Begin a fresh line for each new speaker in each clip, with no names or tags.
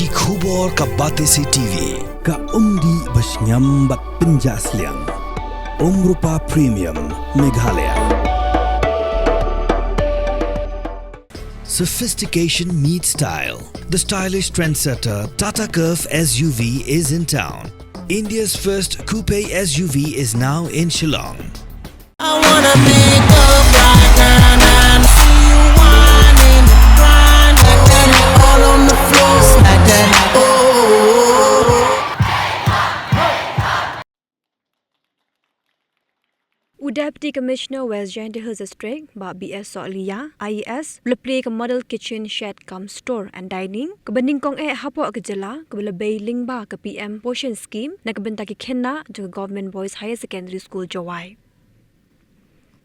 Ki khubor ka Batesi TV.
Ka umdi basnyam bat penjasliang. Rupa Premium Meghalaya.
Sophistication meets style. The stylish trendsetter Tata Curve SUV is in town. India's first coupe SUV is now in Shillong.
I wanna make up right now, see you whining, grinding, all on the floor like that. Oh.
Deputy Commissioner West Jylla District, BS Solia, IES, play a model kitchen Shed-Cum-Store and dining, Nyngkong Hapoh Jylla, Bay Lingba, PM portion scheme, Nakabentaki Kenna to Government Boys Higher Secondary School Jawai.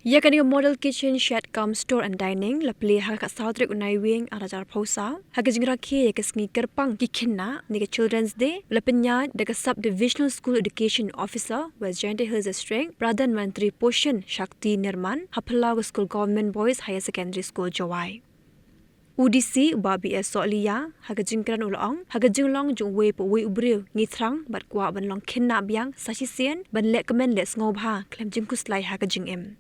Yakani model kitchen Shed-Cum-Store and dining, play Haka South Unai Wing, Arajar Posa, Hakajingraki, Yakasni Kerpang, Kikena, Nika Children's Day, Lapenya, the Sub-Divisional School Education Officer, West Jylla District, Pradhan Mantri Portion, Shakti Nirman, Hapoh School Government Boys Higher Secondary School Jawai. UDC BS Solia, Hakajingkran Ulong, Hakajinglong Jungwe Pui Ubril, Nitrang, but Kwa Banlong Kinna Biang, Sashisian, but Lekman Let's Ngobha, Clem Jimkuslai Hakajing M.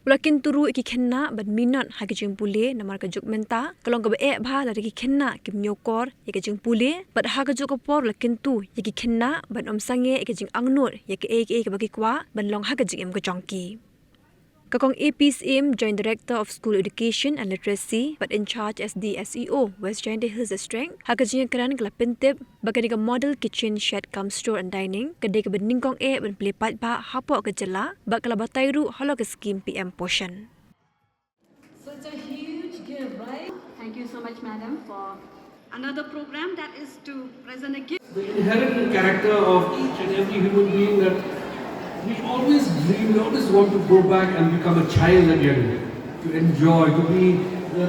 Ulakin turu iki kenna but minot hakajing pule namar kajuk menta kalong kabe bha dari kenna kim nyokor yakajing pule but hakajuk opor lakin tu yaki kenna but omsange yakajing angnur yaki bagi kwa banlong hakajing em kajongki. Kakong APCM Joint Director of School Education and Literacy but in charge as the SEO West Jylla District hakajing keran kelapentip bagani ka model kitchen Shed-Cum-Store and dining kedai ka Nyngkong ben plepat ba Hapoh Jylla bak kalabatairu halo ka scheme PM portion.
So it's a huge gift, right? Thank you so much, madam, for another program that is to present a gift.
The inherent character of each and every human being that we always dream, we always want to go back and become a child again, to enjoy, to be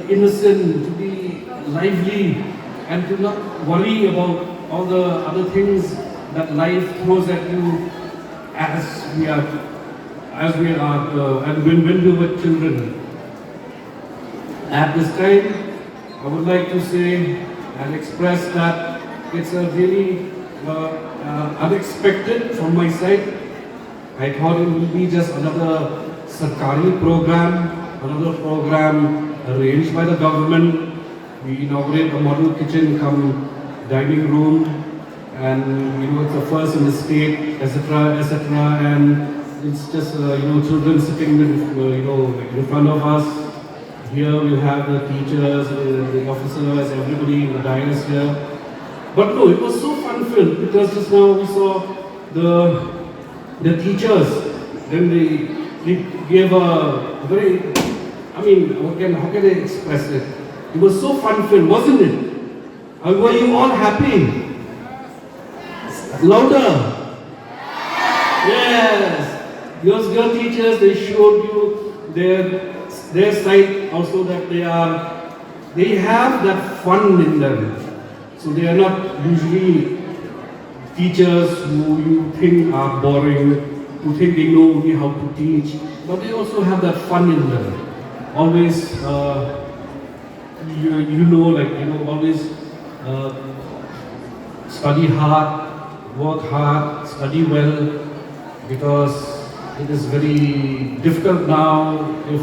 innocent, to be lively, and to not worry about all the other things that life throws at you as we are and when we were children. At this time, I would like to say and express that it's a really unexpected from my side. I thought it would be just another Sarkari program, another program arranged by the government. We inaugurate a model kitchen come dining room, and it's the first in the state, etc., and it's just children sitting in front of us. Here we'll have the teachers, the officers, everybody in the dais here. But no, it was so fun-filled because just now we saw the teachers, then they gave a very, how can I express it? It was so fun-filled, wasn't it? Were you all happy? Louder! Yes! Those girl teachers, they showed you their side also that they have that fun in them. So they are not usually teachers who you think are boring, who think they know only how to teach, but they also have that fun in them. Always, always study hard, work hard, study well, because it is very difficult now if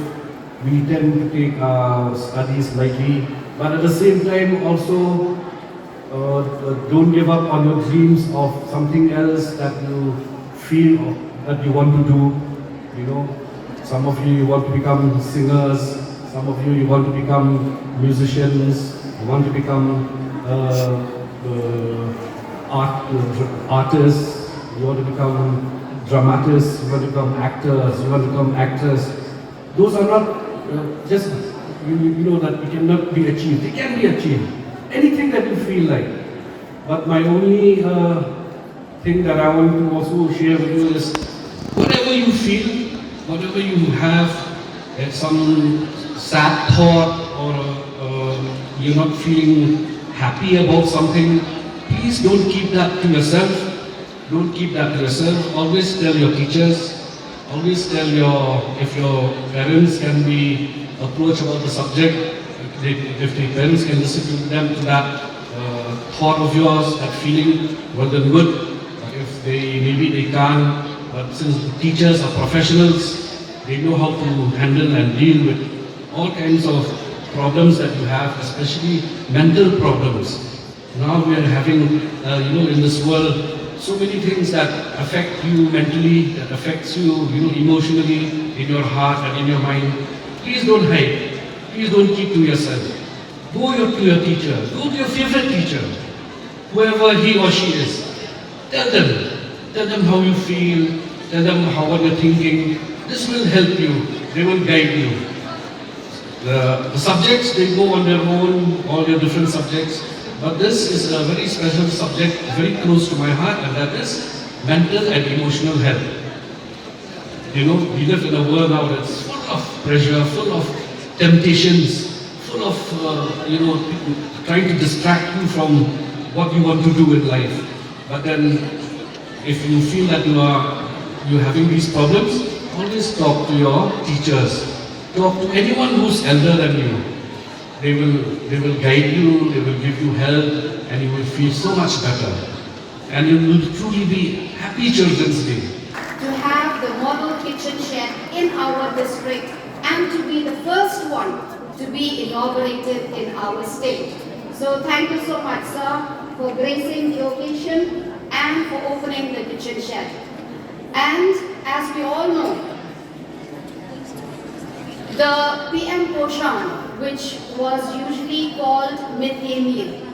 we tend to take our studies lightly, but at the same time also don't give up on your dreams of something else that you feel that you want to do. Some of you want to become singers, some of you want to become musicians, you want to become artists, you want to become dramatists, you want to become actors, you want to become actors. Those are not just, that it cannot be achieved. They can be achieved. Anything that you feel like. But my only thing that I want to also share with you is whatever you feel, whatever you have, some sad thought or you're not feeling happy about something, please don't keep that to yourself. Don't keep that to yourself. Always tell your teachers, always tell if your parents can be approached about the subject, if the parents can listen to them to that thought of yours, that feeling, well then good. If maybe they can't, but since the teachers are professionals, they know how to handle and deal with all kinds of problems that you have, especially mental problems. Now we are having, in this world, so many things that affect you mentally, that affects you, emotionally, in your heart and in your mind. Please don't hide. Please don't keep to yourself. Go to your teacher. Go to your favorite teacher, whoever he or she is. Tell them how you feel. Tell them what you're thinking. This will help you. They will guide you. The subjects, they go on their own, all your different subjects. But this is a very special subject, very close to my heart, and that is mental and emotional health. We live in a world now that's full of pressure, full of temptations, full of, trying to distract you from what you want to do in life. But then, if you feel that you're having these problems, always talk to your teachers. Talk to anyone who's elder than you. They will guide you, they will give you help, and you will feel so much better. And you will truly be happy Children's Day.
To have the model kitchen shed in our district and to be the first one to be inaugurated in our state. So thank you so much, sir, for gracing the occasion and for opening the kitchen shed. And as we all know, the PM Poshan, which was usually called midday meal,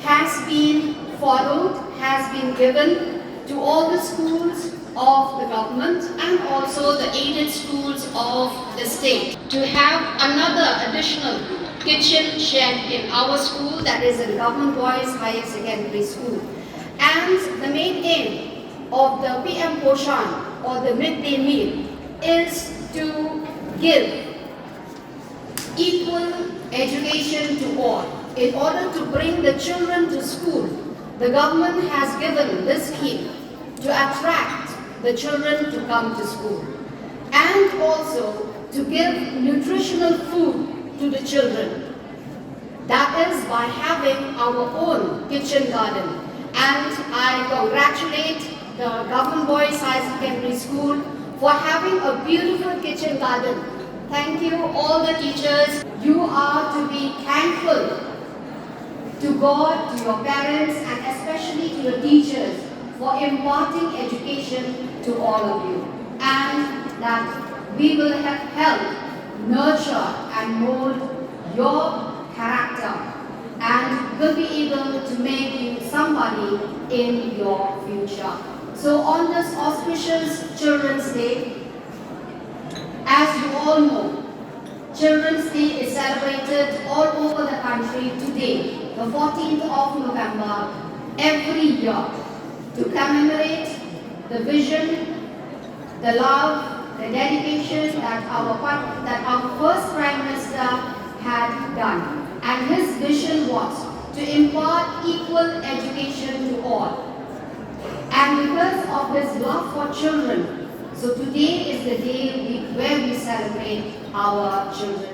has been followed, has been given to all the schools of the government and also the aided schools of the state. To have another additional kitchen shed in our school, that is in Government Boys Higher Secondary School. And the main aim of the PM Poshan or the midday meal is to give equal education to all. In order to bring the children to school, the government has given this scheme to attract the children to come to school and also to give nutritional food to the children. That is by having our own kitchen garden. And I congratulate the Government Boys High Secondary School for having a beautiful kitchen garden. Thank you, all the teachers. You are to be thankful to God, to your parents, and especially to your teachers for imparting education to all of you. And that we will have helped nurture and mold your character and will be able to make you somebody in your future. So on this auspicious Children's Day, as you all know, Children's Day is celebrated all over the country today, the 14th of November, every year, to commemorate the vision, the love, the dedication that our first Prime Minister had done. And his vision was to impart equal education to all. And because of his love for children, so today is the day where we celebrate our children.